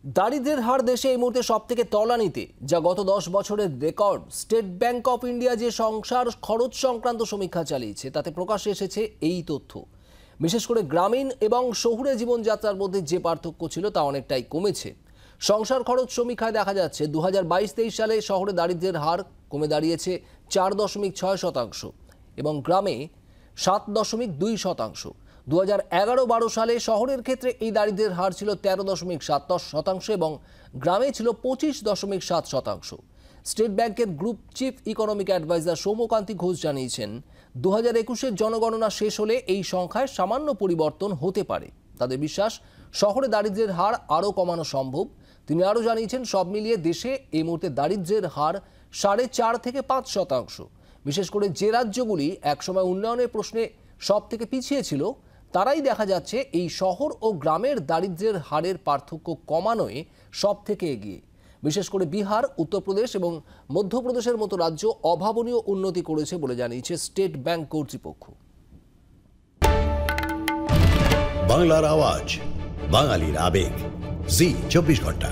দারিদ্র্যের হার দেশে এই মুহূর্তে সবথেকে তলানিতে, যা গত 10 বছরের record. State bank of India যে সংসার খরচ সংক্রান্ত সমীক্ষা চালিয়েছে তাতে প্রকাশ্যে এসেছে এই তথ্য। বিশেষ করে গ্রামীণ এবং শহুরে জীবনযাত্রার মধ্যে যে পার্থক্য ছিল তা অনেকটাই কমেছে। সংসার খরচ সমীক্ষায় দেখা যাচ্ছে 2022-23 সালে শহরে দারিদ্র্যের হার কমে দাঁড়িয়েছে 4.6% এবং গ্রামে 7.2%। 2011-12 সালে শহরের ক্ষেত্রে এই দারিদ্র্যের হার ছিল 13.7% এবং গ্রামে ছিল 25.7%। স্টেট ব্যাংকের group chief economic adviser Soumyakanti Ghosh জানিয়েছেন, 2021-এর জনগণনা শেষ হলে এই সংখ্যায় সামান্য পরিবর্তন হতে পারে। তাদের বিশ্বাস, শহরে দারিদ্র্যের হার আরও কমানো সম্ভব। তিনি আরও জানিয়েছেন, সব মিলিয়ে দেশে এই মুহূর্তে দারিদ্র্যের হার 4.5 থেকে 5%। বিশেষ করে যে রাজ্যগুলি একসময় উন্নয়নের প্রশ্নে সব থেকে পিছিয়ে ছিল, তারাই দেখা যাচ্ছে এই শহর ও গ্রামের দারিদ্র্যের হারের পার্থক্য কমানোয় সব থেকে এগিয়ে। বিশেষ করে বিহার, উত্তরপ্রদেশ এবং মধ্যপ্রদেশের মতো রাজ্য অভাবনীয় উন্নতি করেছে বলে জানিয়েছে স্টেট ব্যাংক কর্তৃপক্ষ। বাংলার আওয়াজ, বাঙালির আবেগ, জি 24 ঘন্টা।